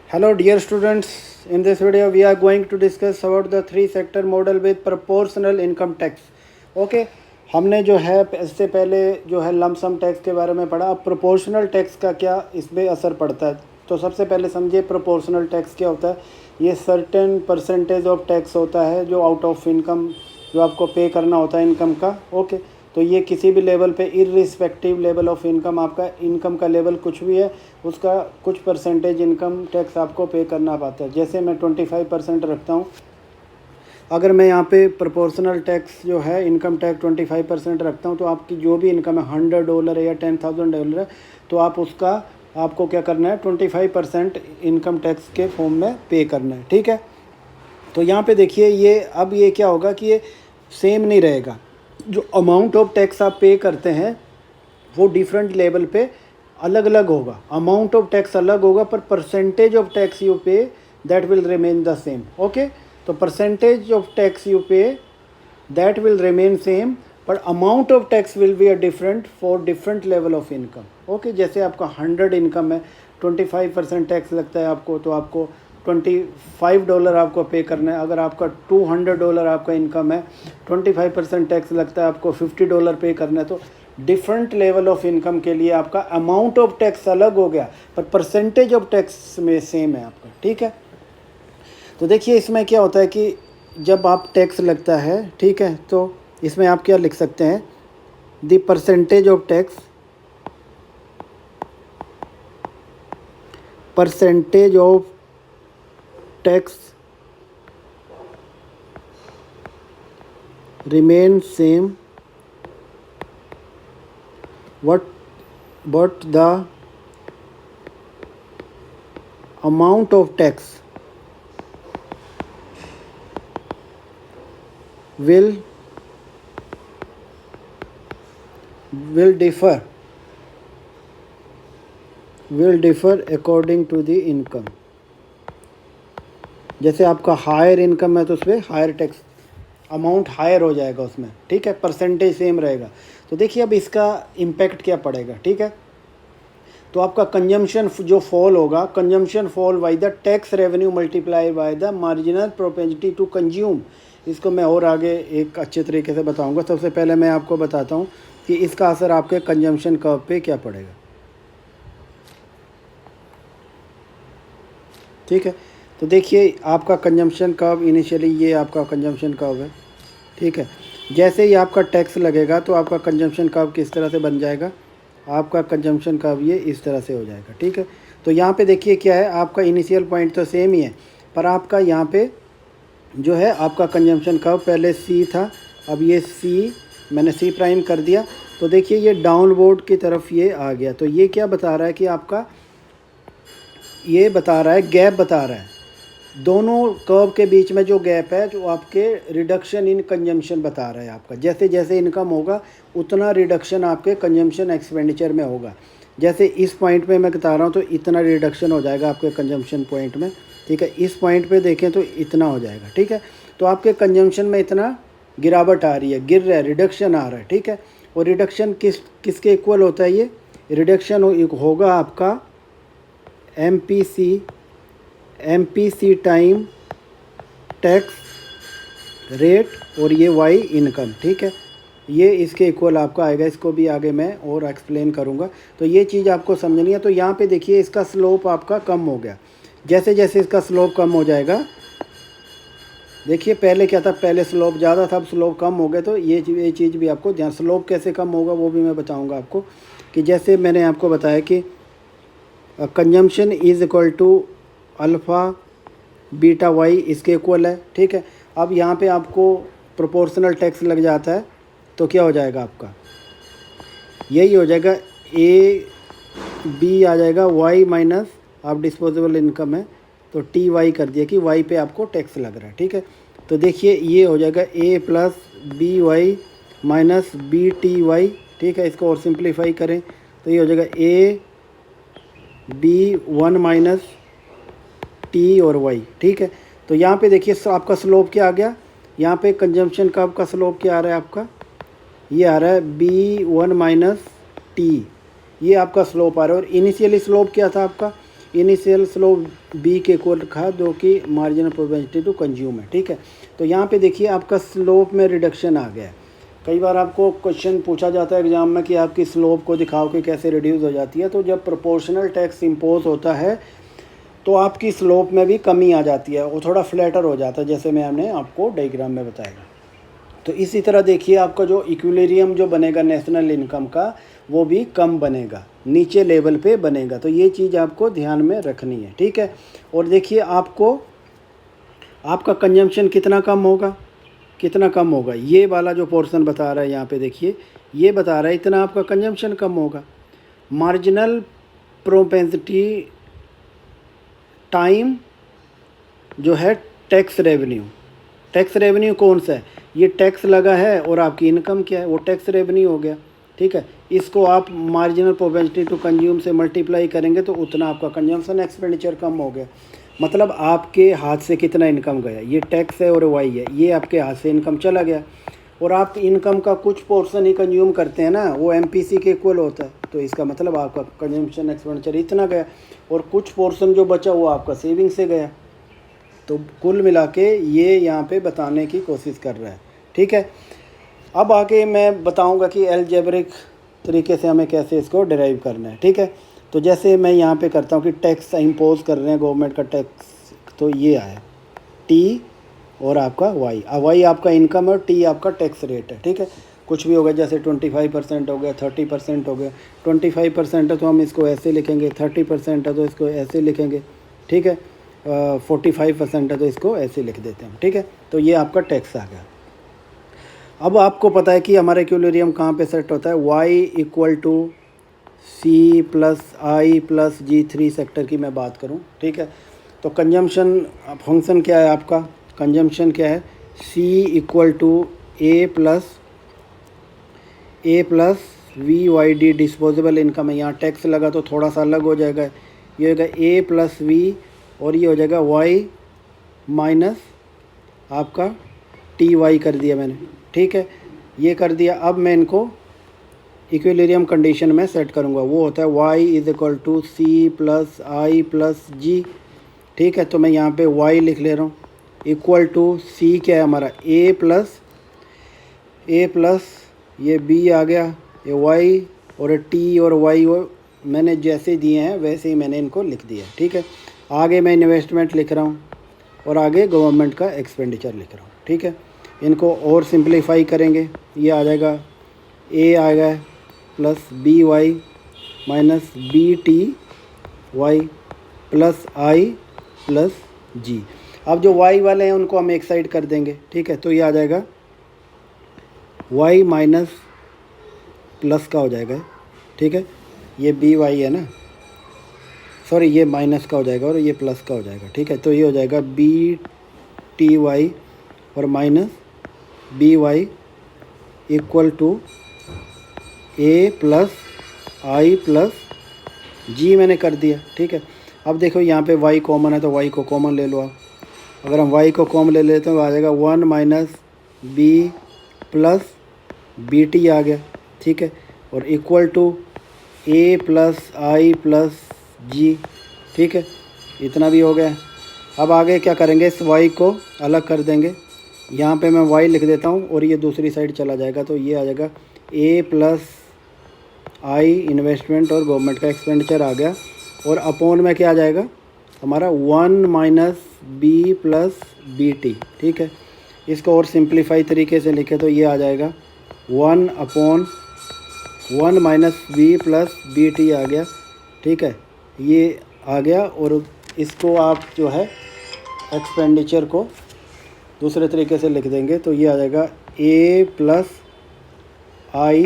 Hello dear students, in this video we are going to discuss about the three sector model with proportional income tax. Okay, हमने जो है इससे पहले जो है लमसम टैक्स के बारे में पढ़ा। अब प्रोपोर्शनल टैक्स का क्या इसमें असर पड़ता है, तो सबसे पहले समझिए प्रोपोर्शनल टैक्स क्या होता है। ये सर्टेन परसेंटेज ऑफ टैक्स होता है जो आउट ऑफ इनकम जो आपको पे करना होता है इनकम का। ओके, तो ये किसी भी लेवल पे इर्रिस्पेक्टिव लेवल ऑफ इनकम, आपका इनकम का लेवल कुछ भी है उसका कुछ परसेंटेज इनकम टैक्स आपको पे करना पड़ता है। जैसे मैं 25% रखता हूँ, अगर मैं यहाँ पे प्रोपोर्शनल टैक्स जो है इनकम टैक्स 25% रखता हूँ, तो आपकी जो भी इनकम है $100 या $10,000 है, तो आप उसका आपको क्या करना है 25% इनकम टैक्स के फॉर्म में पे करना है। ठीक है, तो यहाँ पे देखिए ये अब ये क्या होगा कि ये सेम नहीं रहेगा। जो अमाउंट ऑफ टैक्स आप पे करते हैं वो डिफरेंट लेवल पे अलग अलग होगा। अमाउंट ऑफ टैक्स अलग होगा पर परसेंटेज ऑफ टैक्स यू पे that will remain the same. Okay, तो परसेंटेज ऑफ टैक्स यू पे दैट विल रिमेन सेम, पर amount of tax will be a different for different level of income. Okay, जैसे आपका 100 income है, 25% tax लगता है आपको, तो आपको $25 आपको पे करना है। अगर आपका $200 आपका इनकम है, 25% टैक्स लगता है, आपको $50 पे करना है। तो डिफरेंट लेवल ऑफ इनकम के लिए आपका अमाउंट ऑफ टैक्स अलग हो गया पर परसेंटेज ऑफ टैक्स में सेम है आपका। ठीक है, तो देखिए इसमें क्या होता है कि जब आप टैक्स लगता है, ठीक है, तो इसमें आप क्या लिख सकते हैं, the percentage of tax, percentage of tax remain same but the amount of tax will differ according to the income। जैसे आपका हायर इनकम है तो उस पर हायर टैक्स अमाउंट हायर हो जाएगा उसमें। ठीक है, परसेंटेज सेम रहेगा। तो देखिए अब इसका इम्पैक्ट क्या पड़ेगा। ठीक है, तो आपका कंजम्पशन जो फॉल होगा, consumption fall by the tax revenue multiply by the marginal propensity to consume. इसको मैं और आगे एक अच्छे तरीके से बताऊंगा। सबसे पहले मैं आपको बताता हूँ कि इसका असर आपके कंजम्पशन कर्व पे क्या पड़ेगा। ठीक है, तो देखिए आपका कंजम्पशन कर्व इनिशियली ये आपका कंजम्पशन कर्व है। ठीक है, जैसे ही आपका टैक्स लगेगा तो आपका कंजम्पशन कर्व किस तरह से बन जाएगा, आपका कंजम्पशन कर्व ये इस तरह से हो जाएगा। ठीक है, तो यहाँ पे देखिए क्या है, आपका इनिशियल पॉइंट तो सेम ही है, पर आपका यहाँ पे जो है आपका कंजम्पशन कर्व पहले सी था, अब ये सी मैंने सी प्राइम कर दिया, तो देखिए ये डाउनवर्ड की तरफ ये आ गया। तो ये क्या बता रहा है कि आपका ये बता रहा है, गैप बता रहा है, दोनों कर्व के बीच में जो गैप है जो आपके रिडक्शन इन कंजम्पशन बता रहा है आपका। जैसे जैसे इनकम होगा उतना रिडक्शन आपके कंजम्पशन एक्सपेंडिचर में होगा। जैसे इस पॉइंट पे मैं बता रहा हूँ तो इतना रिडक्शन हो जाएगा आपके कंजम्पशन पॉइंट में। ठीक है, इस पॉइंट पे देखें तो इतना हो जाएगा। ठीक है, तो आपके कंजम्पशन में इतना गिरावट आ रही है, गिर रहा है, रिडक्शन आ रहा है। ठीक है, और रिडक्शन किसके इक्वल होता है, ये रिडक्शन होगा आपका MPC टाइम टैक्स रेट और ये वाई इनकम। ठीक है, ये इसके इक्वल आपका आएगा। इसको भी आगे मैं और एक्सप्लेन करूँगा, तो ये चीज़ आपको समझनी है। तो यहाँ पे देखिए इसका स्लोप आपका कम हो गया। जैसे जैसे इसका स्लोप कम हो जाएगा, देखिए पहले क्या था, पहले स्लोप ज़्यादा था, अब स्लोप कम हो गया। तो ये चीज़ भी आपको ध्यान, स्लोप कैसे कम होगा वो भी मैं बताऊँगा आपको। कि जैसे मैंने आपको बताया कि consumption is equal to alpha beta Y, इसके इक्वल है। ठीक है, अब यहाँ पे आपको प्रोपोर्शनल टैक्स लग जाता है तो क्या हो जाएगा आपका, यही हो जाएगा ए बी आ जाएगा वाई माइनस आप डिस्पोजेबल इनकम है तो टी वाई कर दिया कि वाई पे आपको टैक्स लग रहा है। ठीक है, तो देखिए ये हो जाएगा A plus B Y minus B T Y. ठीक है, इसको और सिंप्लीफाई करें तो ये हो जाएगा A B one minus T और वाई। ठीक है, तो यहाँ पे देखिए आपका स्लोप क्या आ गया, यहाँ पे कंजम्पशन का आपका स्लोप क्या आ रहा है, आपका ये आ रहा है B1 माइनस टी, ये आपका स्लोप आ रहा है। और इनिशियली स्लोप क्या था आपका, इनिशियल स्लोप बी के इक्वल रखा जो कि मार्जिनल प्रोबेबिलिटी टू कंज्यूम है, ठीक है। तो यहाँ पे देखिए आपका स्लोप में रिडक्शन आ गया है। कई बार आपको क्वेश्चन पूछा जाता है एग्जाम में कि आपकी स्लोप को दिखाओ कि कैसे रिड्यूस हो जाती है। तो जब प्रोपोर्शनल टैक्स इम्पोज होता है तो आपकी स्लोप में भी कमी आ जाती है, वो थोड़ा फ्लैटर हो जाता है, जैसे मैंने आपको डायग्राम में बताया। तो इसी तरह देखिए आपका जो इक्विलिब्रियम जो बनेगा नेशनल इनकम का वो भी कम बनेगा, नीचे लेवल पे बनेगा। तो ये चीज़ आपको ध्यान में रखनी है, ठीक है। और देखिए आपको आपका कंजम्पशन कितना कम होगा, कितना कम होगा, ये वाला जो पोर्शन बता रहा है यहाँ पे देखिए, ये बता रहा है इतना आपका कंजम्पशन कम होगा। मार्जिनल प्रोपेंसिटी टाइम जो है टैक्स रेवेन्यू, टैक्स रेवेन्यू कौन सा है, ये टैक्स लगा है और आपकी इनकम क्या है, वो टैक्स रेवेन्यू हो गया, ठीक है। इसको आप मार्जिनल प्रोपेंसिटी टू कंज्यूम से मल्टीप्लाई करेंगे तो उतना आपका कंजम्पशन एक्सपेंडिचर कम हो गया। मतलब आपके हाथ से कितना इनकम गया, ये टैक्स है और वाई है, ये आपके हाथ से इनकम चला गया। और आप इनकम का कुछ पोर्शन ही कंज्यूम करते हैं ना, वो एमपीसी के इक्वल होता है। तो इसका मतलब आपका कंजम्पशन एक्सपेंडिचर इतना गया और कुछ पोर्शन जो बचा वो आपका सेविंग से गया। तो कुल मिला के ये यहाँ पे बताने की कोशिश कर रहा है, ठीक है। अब आगे मैं बताऊँगा कि अलजेब्रिक तरीके से हमें कैसे इसको डिराइव करना है, ठीक है। तो जैसे मैं यहाँ पे करता हूँ कि टैक्स इम्पोज कर रहे हैं गवर्नमेंट का टैक्स, तो ये आया टी और आपका वाई, वाई आपका इनकम है और टी आपका टैक्स रेट है, ठीक है। कुछ भी होगा जैसे 25% हो गया, 30% हो गया। 25% है तो हम इसको ऐसे लिखेंगे, 30% है तो इसको ऐसे लिखेंगे, ठीक है। 45% है तो इसको ऐसे लिख देते हैं, ठीक है। तो ये आपका टैक्स आ गया। अब आपको पता है कि हमारा इक्विलिब्रियम कहाँ पे सेट होता है, y equal to C plus I plus G, 3 sector की मैं बात करूँ, ठीक है। तो कंजम्पशन फंक्शन क्या है आपका, कंजम्पशन क्या है, c equal to A plus V Y D, disposable income है। यहाँ टैक्स लगा तो थोड़ा सा अलग हो जाएगा, ये होगा ए प्लस वी और ये हो जाएगा वाई माइनस आपका टी वाई कर दिया मैंने, ठीक है। ये कर दिया। अब मैं इनको इक्विलिब्रियम कंडीशन में सेट करूँगा, वो होता है y is equal to C plus I plus G, ठीक है। तो मैं यहाँ पे y लिख ले रहा हूँ, इक्वल टू c क्या है हमारा a प्लस ये b आ गया, ये y और t और y वो मैंने जैसे दिए हैं वैसे ही मैंने इनको लिख दिया, ठीक है। आगे मैं इन्वेस्टमेंट लिख रहा हूँ और आगे गवर्नमेंट का एक्सपेंडिचर लिख रहा हूँ, ठीक है। इनको और सिंप्लीफाई करेंगे, ये आ जाएगा a आ गया plus B Y minus B T Y plus I plus G. अब जो y वाले हैं उनको हम एक साइड कर देंगे, ठीक है। तो ये आ जाएगा y माइनस प्लस का हो जाएगा, ठीक है। ये बी वाई है ना, सॉरी ये माइनस का हो जाएगा और ये प्लस का हो जाएगा, ठीक है। तो ये हो जाएगा बी टी वाई और minus B Y equal to A plus I plus G मैंने कर दिया, ठीक है। अब देखो यहाँ पे y कॉमन है तो y को कॉमन ले लो आप। अगर हम y को कॉमन ले लेते हैं तो आ जाएगा 1 minus B plus B T आ गया, ठीक है। और equal to A plus I plus G, ठीक है। इतना भी हो गया। अब आगे क्या करेंगे, इस y को अलग कर देंगे। यहाँ पे मैं y लिख देता हूँ और ये दूसरी साइड चला जाएगा, तो ये आ जाएगा a प्लस आई इन्वेस्टमेंट और गवर्नमेंट का एक्सपेंडिचर आ गया। और अपॉन में क्या आ जाएगा हमारा 1 minus B plus B T, ठीक है। इसको और सिंप्लीफाई तरीके से लिखे तो ये आ जाएगा 1 upon 1 minus B plus B T आ गया, ठीक है। ये आ गया। और इसको आप जो है एक्सपेंडिचर को दूसरे तरीके से लिख देंगे तो ये आ जाएगा ए प्लस आई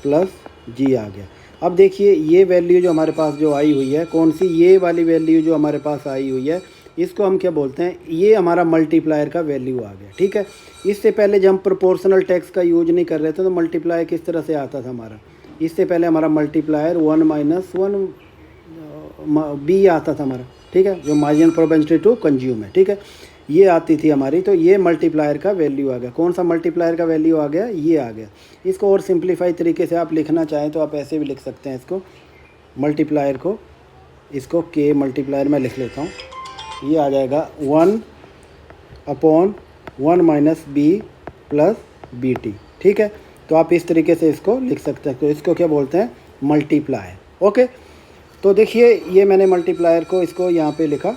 प्लस जी आ गया। अब देखिए ये वैल्यू जो हमारे पास जो आई हुई है, कौन सी, ये वाली वैल्यू जो हमारे पास आई हुई है, इसको हम क्या बोलते हैं, ये हमारा मल्टीप्लायर का वैल्यू आ गया, ठीक है। इससे पहले जब हम प्रोपोर्शनल टैक्स का यूज नहीं कर रहे थे तो मल्टीप्लायर किस तरह से आता था हमारा, इससे पहले हमारा मल्टीप्लायर 1 माइनस 1 बी आता था हमारा, ठीक है, जो मार्जिनल प्रोपेंसिटी टू कंज्यूम है, ठीक है, ये आती थी हमारी। तो ये मल्टीप्लायर का वैल्यू आ गया। कौन सा मल्टीप्लायर का वैल्यू आ गया, ये आ गया। इसको और सिंप्लीफाई तरीके से आप लिखना चाहें तो आप ऐसे भी लिख सकते हैं इसको, मल्टीप्लायर को इसको के मल्टीप्लायर में लिख लेता हूँ, ये आ जाएगा 1/1 minus B plus B T. ठीक है, तो आप इस तरीके से इसको लिख सकते हैं। तो इसको क्या बोलते हैं, मल्टीप्लायर। ओके, तो देखिए ये मैंने मल्टीप्लायर को इसको यहाँ पे लिखा